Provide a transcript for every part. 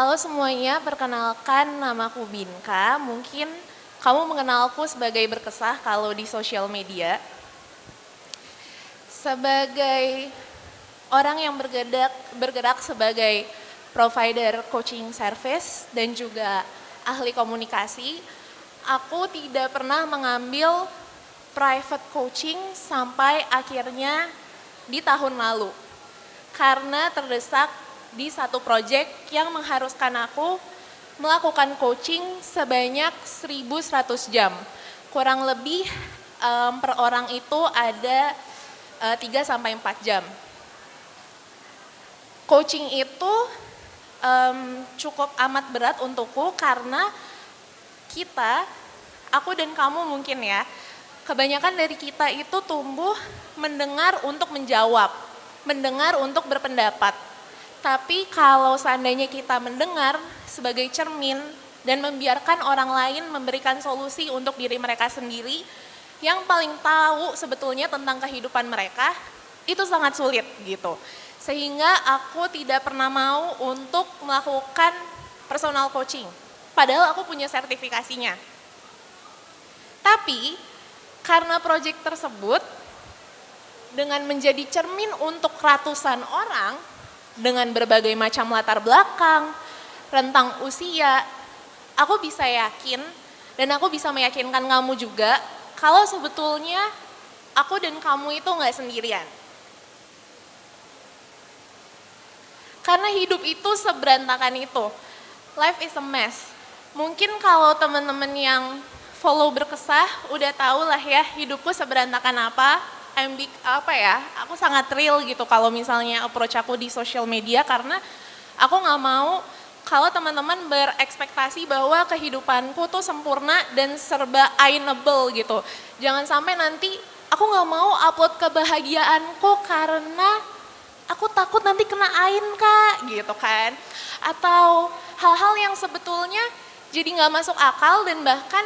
Halo semuanya, perkenalkan namaku Binka. Mungkin kamu mengenalku sebagai Berkesah kalau di sosial media. Sebagai orang yang bergerak sebagai provider coaching service dan juga ahli komunikasi, aku tidak pernah mengambil private coaching sampai akhirnya di tahun lalu. Karena terdesak di satu proyek yang mengharuskan aku melakukan coaching sebanyak 1.100 jam. Kurang lebih per orang itu ada 3-4 jam. Coaching itu cukup amat berat untukku karena aku dan kamu mungkin ya, kebanyakan dari kita itu tumbuh mendengar untuk menjawab, mendengar untuk berpendapat. Tapi kalau seandainya kita mendengar sebagai cermin dan membiarkan orang lain memberikan solusi untuk diri mereka sendiri, yang paling tahu sebetulnya tentang kehidupan mereka, itu sangat sulit gitu. Sehingga aku tidak pernah mau untuk melakukan personal coaching. Padahal aku punya sertifikasinya. Tapi karena proyek tersebut dengan menjadi cermin untuk ratusan orang, dengan berbagai macam latar belakang, rentang usia, aku bisa yakin dan aku bisa meyakinkan kamu juga kalau sebetulnya aku dan kamu itu nggak sendirian. Karena hidup itu seberantakan itu. Life is a mess. Mungkin kalau teman-teman yang follow Berkesah udah tahu lah ya hidupku seberantakan apa. Aku sangat real gitu kalau misalnya approach aku di social media karena aku nggak mau kalau teman-teman berekspektasi bahwa kehidupanku tuh sempurna dan serba attainable gitu. Jangan sampai nanti aku nggak mau upload kebahagiaanku karena aku takut nanti kena ain kak gitu kan. Atau hal-hal yang sebetulnya jadi nggak masuk akal dan bahkan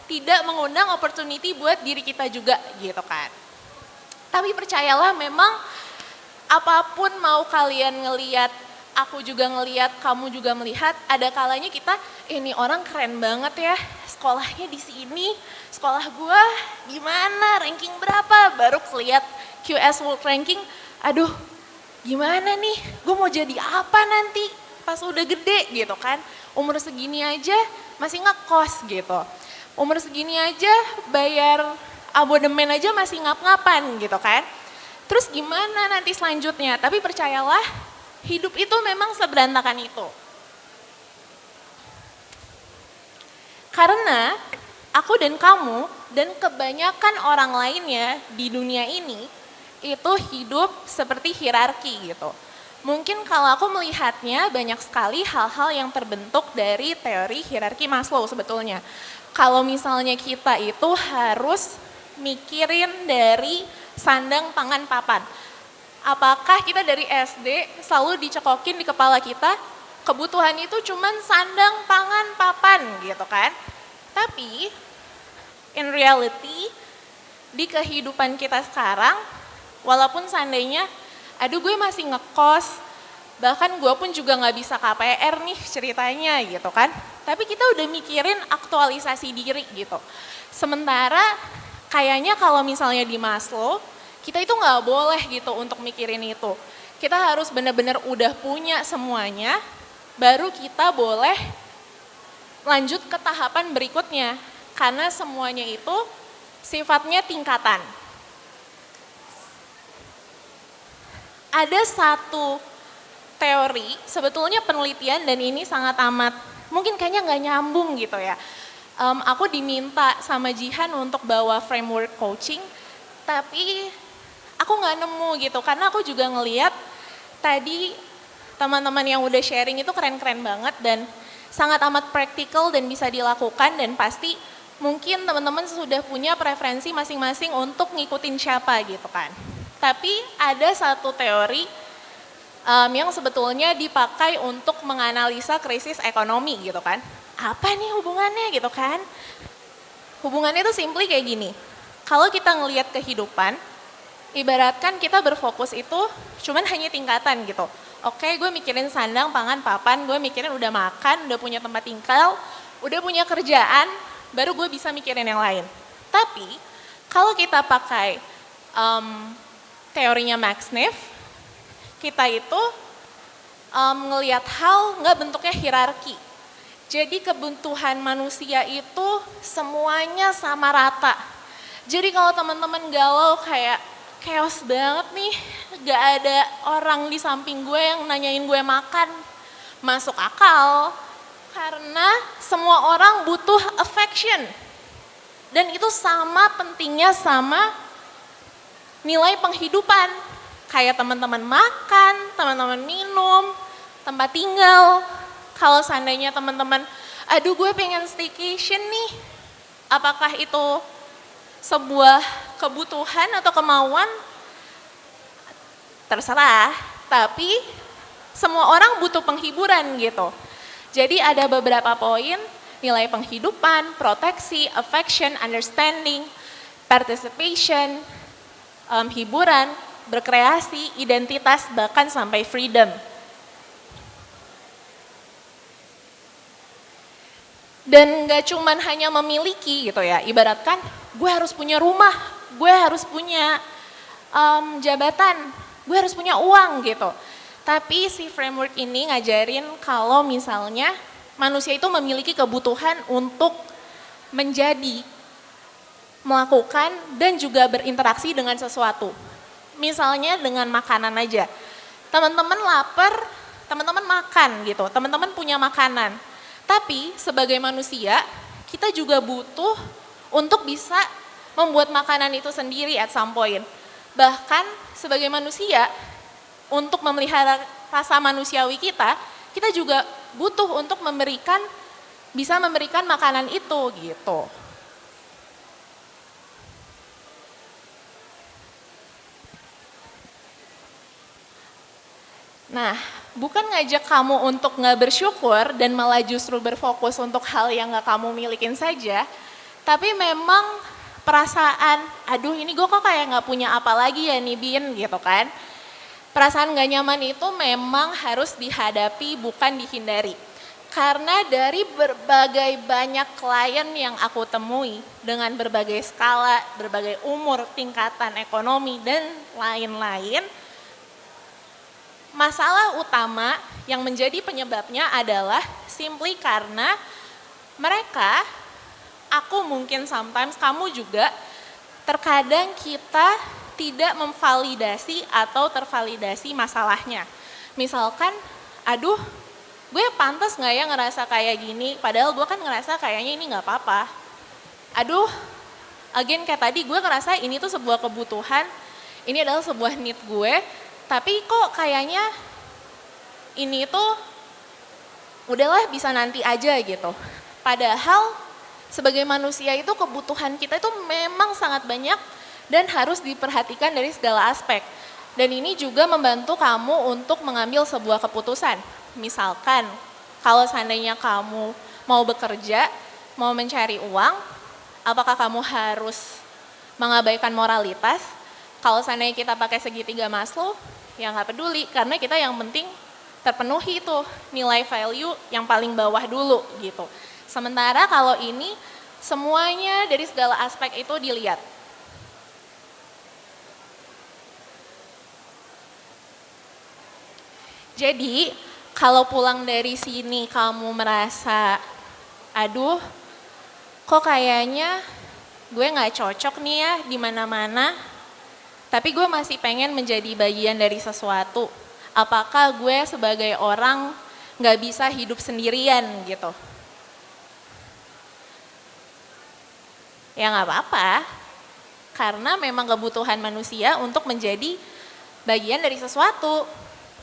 tidak mengundang opportunity buat diri kita juga gitu kan. Tapi percayalah memang apapun mau kalian ngeliat, aku juga ngeliat, kamu juga melihat, ada kalanya kita, ini orang keren banget ya, sekolahnya di sini, sekolah gua gimana, ranking berapa, baru lihat QS World Ranking, aduh gimana nih, gue mau jadi apa nanti pas udah gede gitu kan, umur segini aja masih ngekos gitu, umur segini aja bayar abonemen aja masih ngap-ngapan gitu kan. Terus gimana nanti selanjutnya? Tapi percayalah, hidup itu memang seberantakan itu. Karena aku dan kamu dan kebanyakan orang lainnya di dunia ini itu hidup seperti hierarki gitu. Mungkin kalau aku melihatnya banyak sekali hal-hal yang terbentuk dari teori hierarki Maslow sebetulnya. Kalau misalnya kita itu harus mikirin dari sandang pangan papan. Apakah kita dari SD selalu dicekokin di kepala kita, kebutuhan itu cuman sandang pangan papan gitu kan. Tapi in reality di kehidupan kita sekarang, walaupun seandainya, aduh gue masih ngekos, bahkan gue pun juga gak bisa KPR nih ceritanya gitu kan. Tapi kita udah mikirin aktualisasi diri gitu. Sementara kayaknya kalau misalnya di Maslow, kita itu nggak boleh gitu untuk mikirin itu. Kita harus benar-benar udah punya semuanya, baru kita boleh lanjut ke tahapan berikutnya. Karena semuanya itu sifatnya tingkatan. Ada satu teori, sebetulnya penelitian dan ini sangat amat, mungkin kayaknya nggak nyambung gitu ya. Aku diminta sama Jihan untuk bawa framework coaching, tapi aku nggak nemu gitu karena aku juga ngeliat tadi teman-teman yang udah sharing itu keren-keren banget dan sangat amat praktikal dan bisa dilakukan dan pasti mungkin teman-teman sudah punya preferensi masing-masing untuk ngikutin siapa gitu kan. Tapi ada satu teori yang sebetulnya dipakai untuk menganalisa krisis ekonomi gitu kan. Apa nih hubungannya gitu kan? Hubungannya itu simply kayak gini. Kalau kita ngelihat kehidupan, ibaratkan kita berfokus itu cuman hanya tingkatan gitu. Oke, gue mikirin sandang, pangan, papan, gue mikirin udah makan, udah punya tempat tinggal, udah punya kerjaan, baru gue bisa mikirin yang lain. Tapi kalau kita pakai teorinya Max Neff, kita itu ngelihat hal nggak bentuknya hierarki. Jadi kebutuhan manusia itu semuanya sama rata. Jadi kalau teman-teman galau kayak chaos banget nih, gak ada orang di samping gue yang nanyain gue makan, masuk akal. Karena semua orang butuh affection. Dan itu sama pentingnya sama nilai penghidupan. Kayak teman-teman makan, teman-teman minum, tempat tinggal. Kalau seandainya teman-teman, aduh gue pengen staycation nih. Apakah itu sebuah kebutuhan atau kemauan? Terserah, tapi semua orang butuh penghiburan gitu. Jadi ada beberapa poin, nilai penghidupan, proteksi, affection, understanding, participation, hiburan, berkreasi, identitas, bahkan sampai freedom. Dan gak cuman hanya memiliki gitu ya, ibaratkan gue harus punya rumah, gue harus punya jabatan, gue harus punya uang gitu. Tapi si framework ini ngajarin kalau misalnya manusia itu memiliki kebutuhan untuk menjadi, melakukan, dan juga berinteraksi dengan sesuatu. Misalnya dengan makanan aja, teman-teman lapar, teman-teman makan gitu, teman-teman punya makanan. Tapi sebagai manusia, kita juga butuh untuk bisa membuat makanan itu sendiri at some point. Bahkan sebagai manusia, untuk memelihara rasa manusiawi kita, kita juga butuh untuk bisa memberikan makanan itu gitu. Nah, bukan ngajak kamu untuk nggak bersyukur dan malah justru berfokus untuk hal yang nggak kamu milikin saja, tapi memang perasaan, aduh ini gue kok kayak nggak punya apa lagi ya nih Bin gitu kan. Perasaan nggak nyaman itu memang harus dihadapi, bukan dihindari. Karena dari berbagai banyak klien yang aku temui dengan berbagai skala, berbagai umur, tingkatan ekonomi, dan lain-lain, masalah utama yang menjadi penyebabnya adalah simply karena mereka, aku mungkin sometimes, kamu juga, terkadang kita tidak memvalidasi atau tervalidasi masalahnya. Misalkan, aduh gue pantas gak ya ngerasa kayak gini, padahal gue kan ngerasa kayaknya ini gak apa-apa. Aduh, again kayak tadi gue ngerasa ini tuh sebuah kebutuhan, ini adalah sebuah need gue, tapi kok kayaknya ini tuh udahlah bisa nanti aja gitu. Padahal sebagai manusia itu kebutuhan kita itu memang sangat banyak dan harus diperhatikan dari segala aspek. Dan ini juga membantu kamu untuk mengambil sebuah keputusan. Misalkan kalau seandainya kamu mau bekerja, mau mencari uang, apakah kamu harus mengabaikan moralitas? Kalau seandainya kita pakai segitiga Maslow, ya nggak peduli, karena kita yang penting terpenuhi itu nilai value yang paling bawah dulu gitu. Sementara kalau ini semuanya dari segala aspek itu dilihat. Jadi kalau pulang dari sini kamu merasa, aduh kok kayaknya gue nggak cocok nih ya di mana-mana, tapi gue masih pengen menjadi bagian dari sesuatu. Apakah gue sebagai orang nggak bisa hidup sendirian gitu? Ya nggak apa-apa, karena memang kebutuhan manusia untuk menjadi bagian dari sesuatu.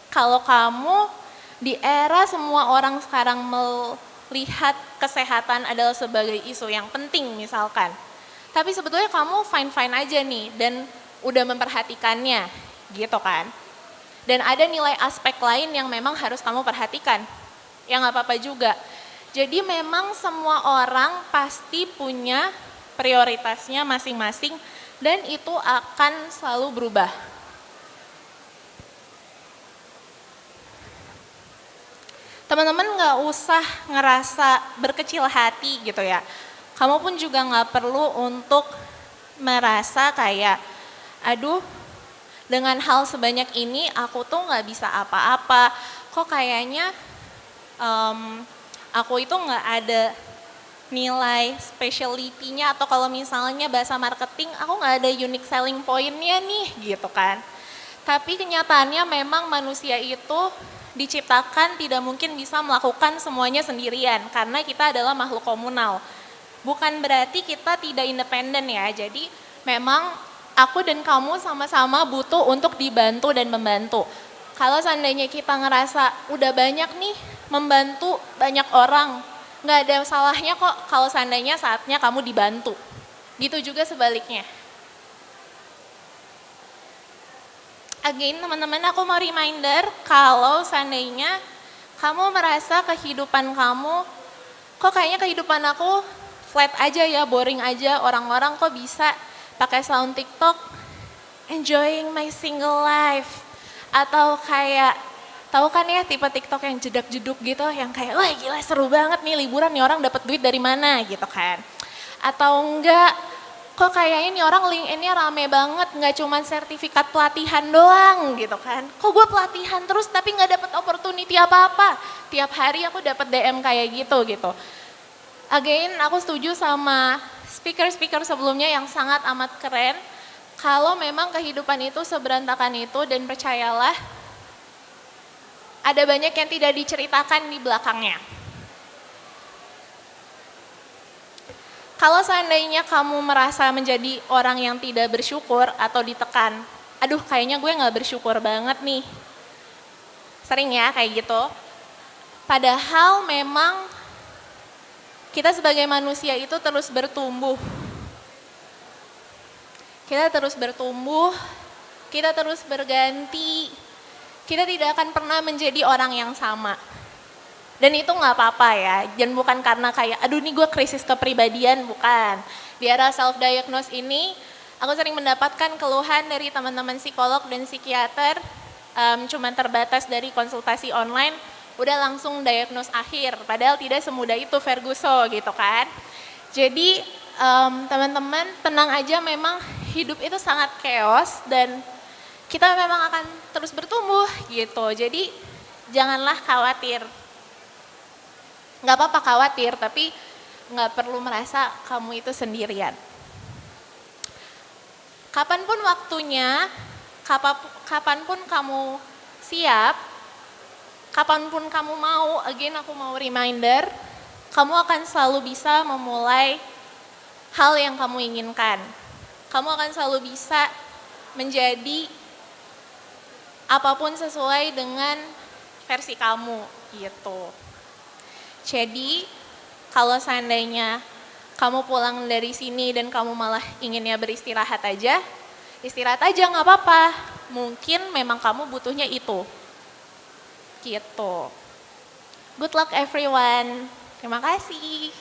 Kalau kamu di era semua orang sekarang melihat kesehatan adalah sebagai isu yang penting misalkan, tapi sebetulnya kamu fine-fine aja nih dan udah memperhatikannya gitu kan. Dan ada nilai aspek lain yang memang harus kamu perhatikan, ya nggak apa-apa juga. Jadi memang semua orang pasti punya prioritasnya masing-masing dan itu akan selalu berubah. Teman-teman nggak usah ngerasa berkecil hati gitu ya. Kamu pun juga nggak perlu untuk merasa kayak, aduh dengan hal sebanyak ini aku tuh nggak bisa apa-apa. Kok kayaknya aku itu nggak ada nilai specialty-nya, atau kalau misalnya bahasa marketing aku nggak ada unique selling point-nya nih gitu kan. Tapi kenyataannya memang manusia itu diciptakan tidak mungkin bisa melakukan semuanya sendirian karena kita adalah makhluk komunal. Bukan berarti kita tidak independen ya, jadi memang aku dan kamu sama-sama butuh untuk dibantu dan membantu. Kalau seandainya kita ngerasa udah banyak nih membantu banyak orang, nggak ada salahnya kok kalau seandainya saatnya kamu dibantu. Gitu juga sebaliknya. Again teman-teman, aku mau reminder kalau seandainya kamu merasa kehidupan kamu, kok kayaknya kehidupan aku flat aja ya, boring aja, orang-orang kok bisa pakai sound TikTok, enjoying my single life. Atau kayak, tahu kan ya tipe TikTok yang jedak-jeduk gitu, yang kayak wah gila seru banget nih liburan nih orang dapat duit dari mana gitu kan. Atau enggak, kok kayaknya nih orang LinkedIn-nya rame banget, nggak cuma sertifikat pelatihan doang gitu kan. Kok gue pelatihan terus tapi nggak dapat opportunity apa-apa. Tiap hari aku dapat DM kayak gitu. Again, aku setuju sama speaker-speaker sebelumnya yang sangat amat keren. Kalau memang kehidupan itu seberantakan itu, dan percayalah, ada banyak yang tidak diceritakan di belakangnya. Kalau seandainya kamu merasa menjadi orang yang tidak bersyukur atau ditekan, aduh kayaknya gue gak bersyukur banget nih. Sering ya kayak gitu. Padahal memang kita sebagai manusia itu terus bertumbuh. Kita terus bertumbuh, kita terus berganti, kita tidak akan pernah menjadi orang yang sama. Dan itu gak apa-apa ya, dan bukan karena kayak aduh nih gue krisis kepribadian, bukan. Di era self-diagnose ini, aku sering mendapatkan keluhan dari teman-teman psikolog dan psikiater, cuman terbatas dari konsultasi online, udah langsung diagnose akhir, padahal tidak semudah itu Ferguson gitu kan. Jadi teman-teman tenang aja, memang hidup itu sangat chaos dan kita memang akan terus bertumbuh gitu. Jadi janganlah khawatir. Gak apa-apa khawatir, tapi gak perlu merasa kamu itu sendirian. Kapanpun waktunya, kapanpun kamu siap, kapanpun kamu mau, again aku mau reminder, kamu akan selalu bisa memulai hal yang kamu inginkan. Kamu akan selalu bisa menjadi apapun sesuai dengan versi kamu gitu. Jadi kalau seandainya kamu pulang dari sini dan kamu malah inginnya beristirahat aja, istirahat aja gak apa-apa. Mungkin memang kamu butuhnya itu. Gitu. Good luck everyone. Terima kasih.